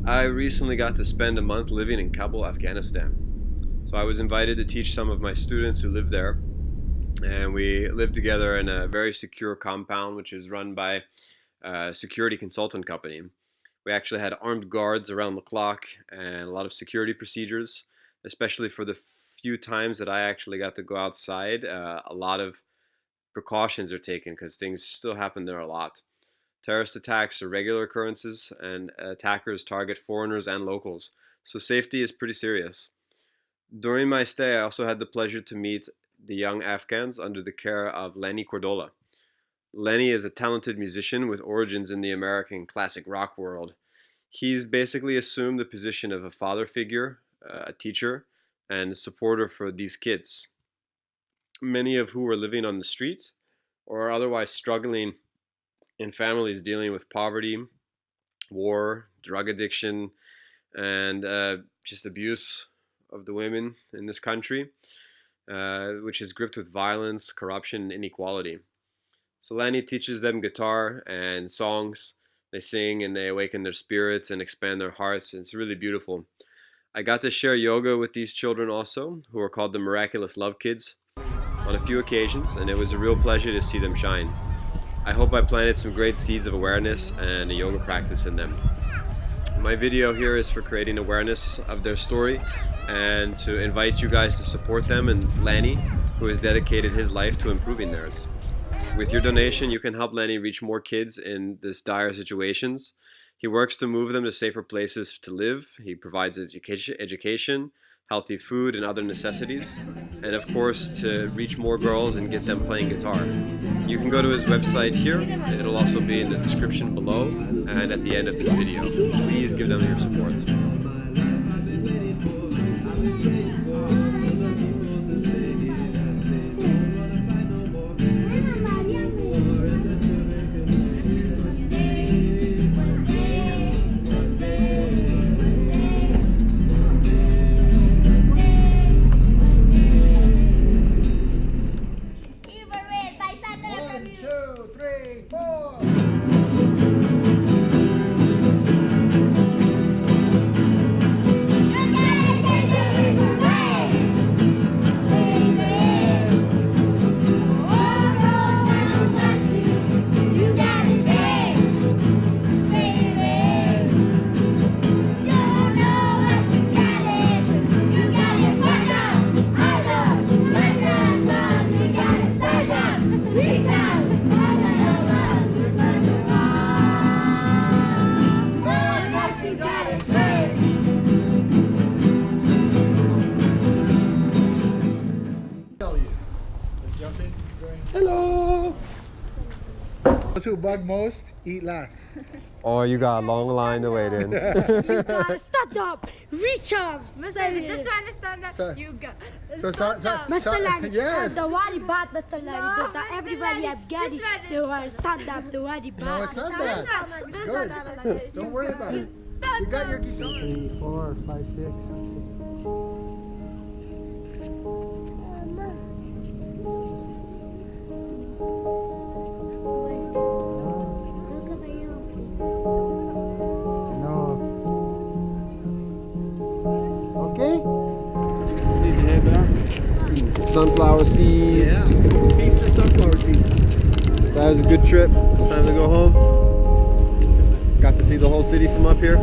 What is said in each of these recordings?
I recently got to spend a month living in Kabul, Afghanistan. So I was invited to teach some of my students who live there, and we lived together in a very secure compound, which is run by a security consultant company. We actually had armed guards around the clock and a lot of security procedures, especially for the few times that I actually got to go outside. A lot of precautions are taken because things still happen there a lot. Terrorist attacks are regular occurrences, and attackers target foreigners and locals, so safety is pretty serious. During my stay, I also had the pleasure to meet the young Afghans under the care of Lanny Cordola. Lenny is a talented musician with origins in the American classic rock world. He's basically assumed the position of a father figure, a teacher, and supporter for these kids, many of who are living on the street or are otherwise struggling in families dealing with poverty, war, drug addiction, and just abuse of the women in this country, which is gripped with violence, corruption, and inequality. So Lanny teaches them guitar and songs. They sing and they awaken their spirits and expand their hearts. And it's really beautiful. I got to share yoga with these children also, who are called the Miraculous Love Kids, on a few occasions, and it was a real pleasure to see them shine. I hope I planted some great seeds of awareness and a yoga practice in them. My video here is for creating awareness of their story and to invite you guys to support them and Lanny, who has dedicated his life to improving theirs. With your donation, you can help Lanny reach more kids in this dire situations. He works to move them to safer places to live. He provides education, healthy food, and other necessities. And of course, to reach more girls and get them playing guitar. You can go to his website here. It'll also be in the description below and at the end of this video. Please give them your support. Hello! Those who bug most, eat last. Oh, you got a long line to wait in. You gotta stand up, reach up. This one is stand up. So- You got. Mr. Lanny, yes. the wali bat, Mr. Lanny. No, That everybody Lanny, have got it. this one is- They were stand up, the wali bat. No, it's not bad. It's good. Don't worry about it. You got your guitar. 3, 4, 5, 6. No. Okay? Some sunflower seeds. Yeah. Piece of sunflower seeds. That was a good trip. It's time to go home. Got to see the whole city from up here. I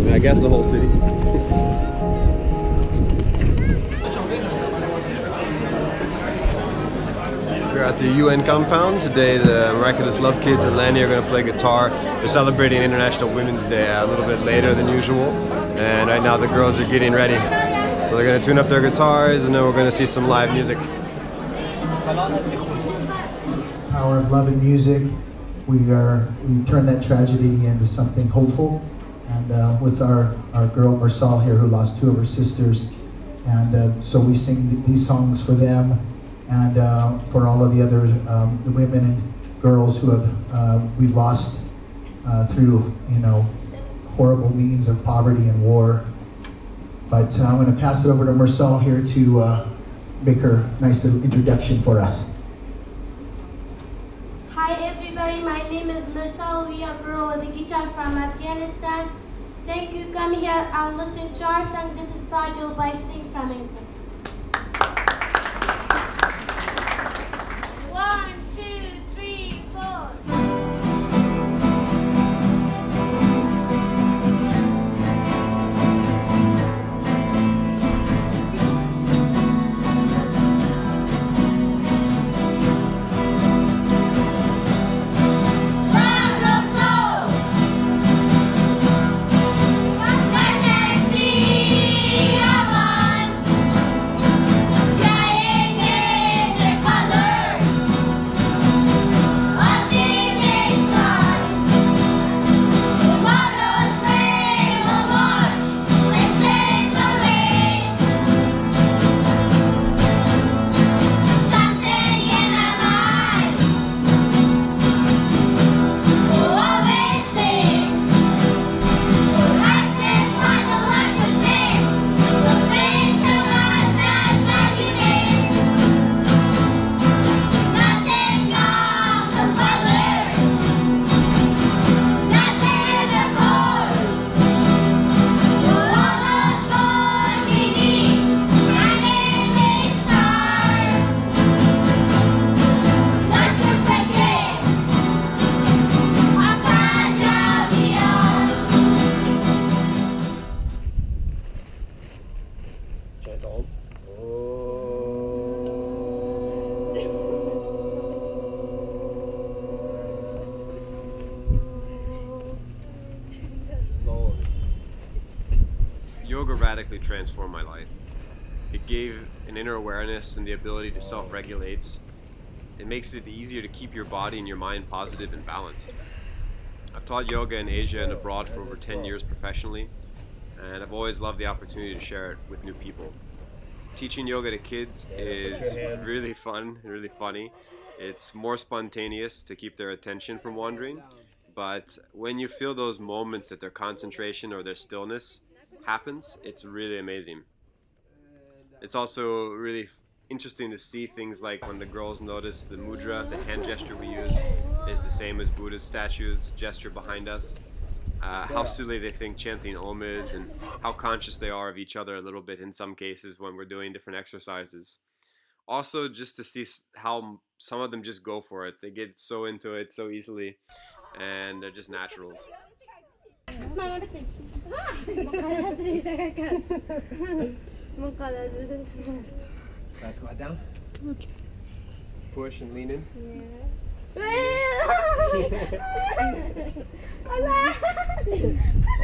mean, I guess the whole city. We're at the UN compound. Today the Miraculous Love Kids and Lanny are going to play guitar. They're celebrating International Women's Day a little bit later than usual. And right now the girls are getting ready. So they're going to tune up their guitars and then we're going to see some live music. Power of love and music. We turn that tragedy into something hopeful. And with our girl Marsal here, who lost 2 of her sisters. And so we sing these songs for them and for all of the other the women and girls who have we've lost through horrible means of poverty and war. But I'm going to pass it over to Marsal here to make her nice little introduction for us. Hi everybody, my name is Marsal Hello, we are girl with the guitar from Afghanistan. Thank you, come here and listen to our song. This is Fragile by Sting from England. 1, 2, 3, 4. Yoga radically transformed my life. It gave an inner awareness and the ability to self-regulate. It makes it easier to keep your body and your mind positive and balanced. I've taught yoga in Asia and abroad for over 10 years professionally, and I've always loved the opportunity to share it with new people. Teaching yoga to kids is really fun and really funny. It's more spontaneous to keep their attention from wandering, but when you feel those moments that their concentration or their stillness happens, it's really amazing. It's also really interesting to see things like when the girls notice the mudra, the hand gesture we use, is the same as Buddha's statue's gesture behind us. How silly they think chanting Om is, and how conscious they are of each other a little bit in some cases when we're doing different exercises. Also, just to see how some of them just go for it. They get so into it so easily, and they're just naturals. Let's go down. Push and lean in.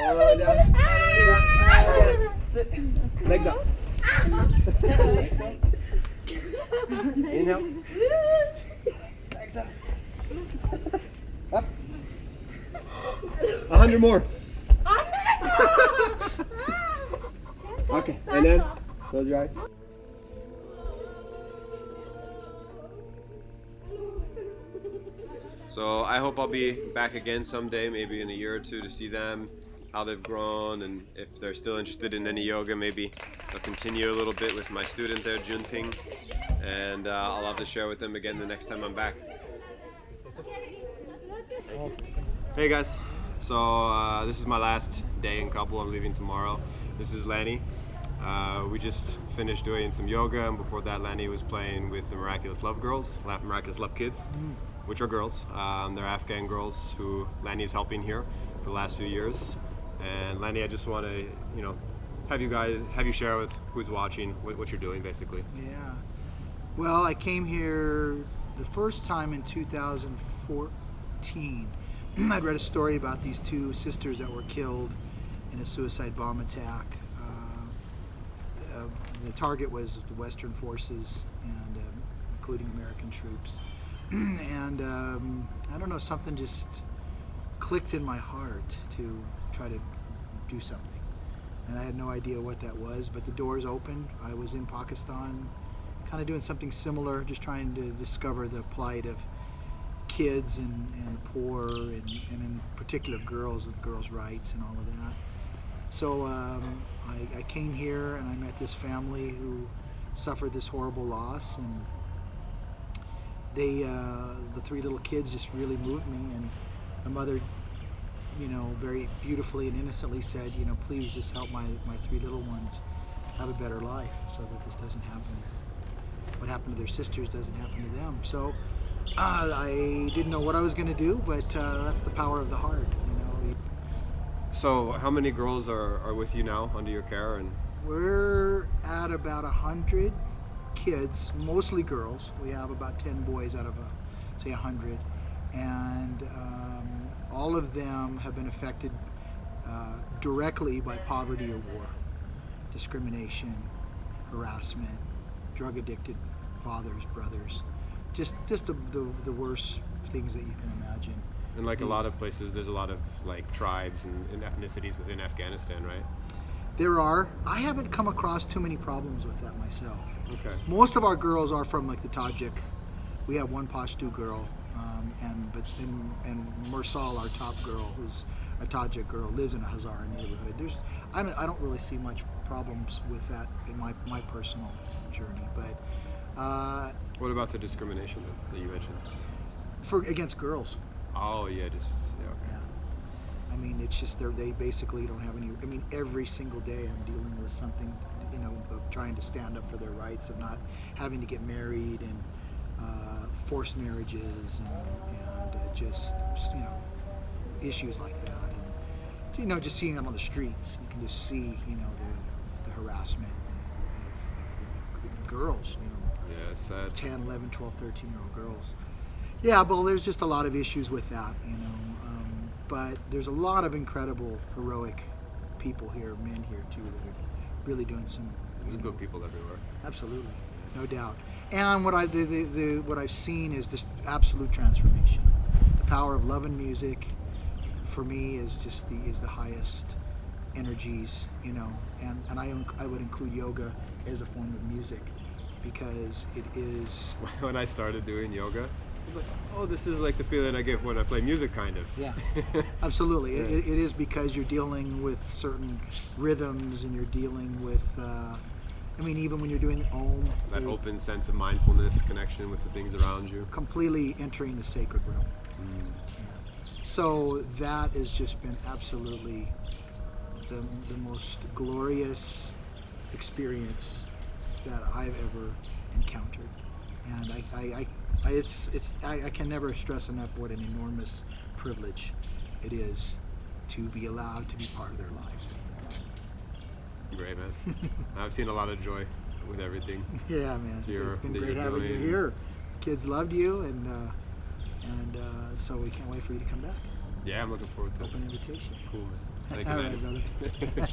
All the way down. Sit. Legs up. Legs up. Inhale. Legs up. Up. 100 more. Okay, and then close your eyes. So I hope I'll be back again someday, maybe in a year or two, to see them, how they've grown, and if they're still interested in any yoga, maybe I'll continue a little bit with my student there, Junping, and I'll have to share with them again the next time I'm back. Hey guys, so this is my last day in Kabul. I'm leaving tomorrow. This is Lanny. We just finished doing some yoga, and before that Lanny was playing with the Miraculous Love Girls, Miraculous Love Kids, which are girls. They're Afghan girls who Lanny is helping here for the last few years. And Lanny, I just want to, have you share with who's watching what you're doing basically. Yeah. Well, I came here the first time in 2014. I'd read a story about these two sisters that were killed in a suicide bomb attack. The target was the Western forces, and including American troops. And I don't know, something just clicked in my heart to try to do something. And I had no idea what that was, but the doors opened. I was in Pakistan, kind of doing something similar, just trying to discover the plight of kids and the poor, and in particular girls, and girls' rights and all of that. So I came here and I met this family who suffered this horrible loss, and they, the three little kids just really moved me, and the mother, you know, very beautifully and innocently said, you know, please just help my 3 little ones have a better life so that this doesn't happen. What happened to their sisters doesn't happen to them. So I didn't know what I was going to do, but that's the power of the heart, you know. So how many girls are with you now under your care? And We're at about 100 kids, mostly girls. We have about 10 boys out of, say, 100. And all of them have been affected directly by poverty or war, discrimination, harassment, drug-addicted fathers, brothers, just the worst things that you can imagine. and like a lot of places, there's a lot of like tribes and ethnicities within Afghanistan, right? There are. I haven't come across too many problems with that myself. Okay. Most of our girls are from like the Tajik. We have one Pashto girl, and Mursal, our top girl, who's a Tajik girl, lives in a Hazara neighborhood. I don't really see much problems with that in my personal journey. But What about the discrimination that you mentioned? against girls. Oh yeah, just yeah. Okay. Yeah. I mean, it's just they basically don't have any. I mean, every single day I'm dealing with something, you know, of trying to stand up for their rights, of not having to get married, and forced marriages, and just, you know, issues like that. And, you know, just seeing them on the streets, you can just see, you know, the harassment of the girls, you know. Yeah, it's sad. 10, 11, 12, 13-year-old girls. Yeah, well, there's just a lot of issues with that, you know. But there's a lot of incredible, heroic people here, men here too, that are really doing some. There's good people everywhere. Absolutely, no doubt. And what what I've seen is this absolute transformation. The power of love and music, for me, is just the highest energies, you know. And I would include yoga as a form of music, because it is. When I started doing yoga, it's like, oh, this is like the feeling I get when I play music, kind of. Yeah, absolutely. Yeah. It is, because you're dealing with certain rhythms, and you're dealing with, I mean, even when you're doing the Om, That you're open sense of mindfulness, connection with the things around you. completely entering the sacred realm. Mm. Yeah. So that has just been absolutely the most glorious experience that I've ever encountered, and I can never stress enough what an enormous privilege it is to be allowed to be part of their lives. Great, man. I've seen a lot of joy with everything. Yeah, man. You're- It's been that great you're having you doing. here. Kids loved you, and so we can't wait for you to come back. Yeah, I'm looking forward to it. Open invitation. Cool, man. Thank you, All man. right, brother.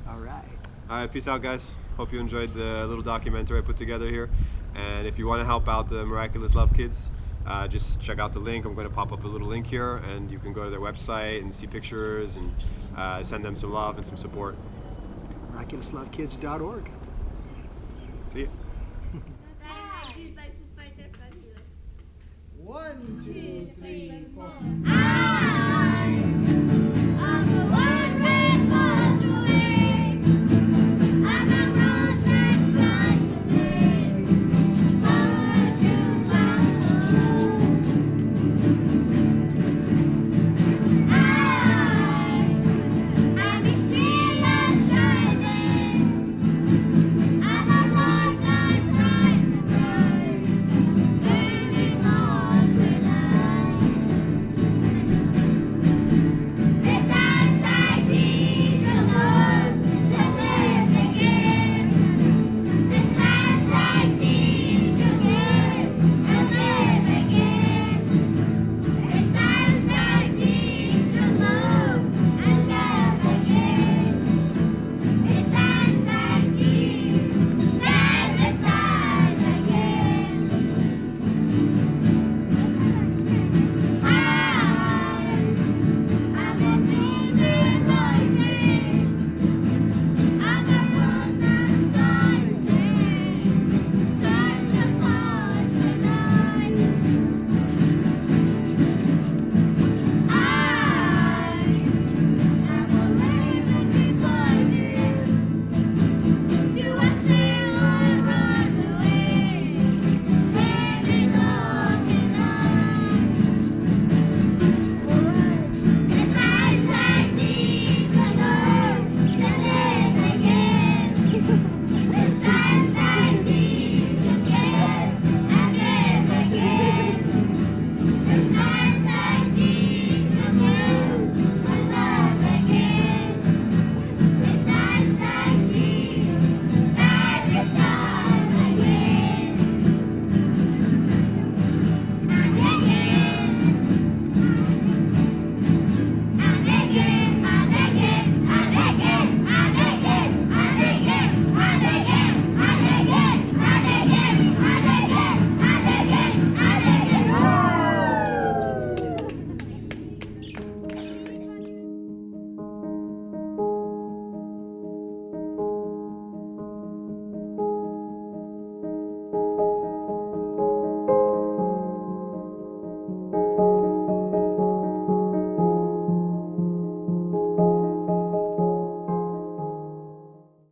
All right. All right, peace out, guys. Hope you enjoyed the little documentary I put together here. And if you want to help out the Miraculous Love Kids, just check out the link. I'm going to pop up a little link here, and you can go to their website and see pictures and send them some love and some support. MiraculousLoveKids.org. See ya. 1, 2, 3, 4.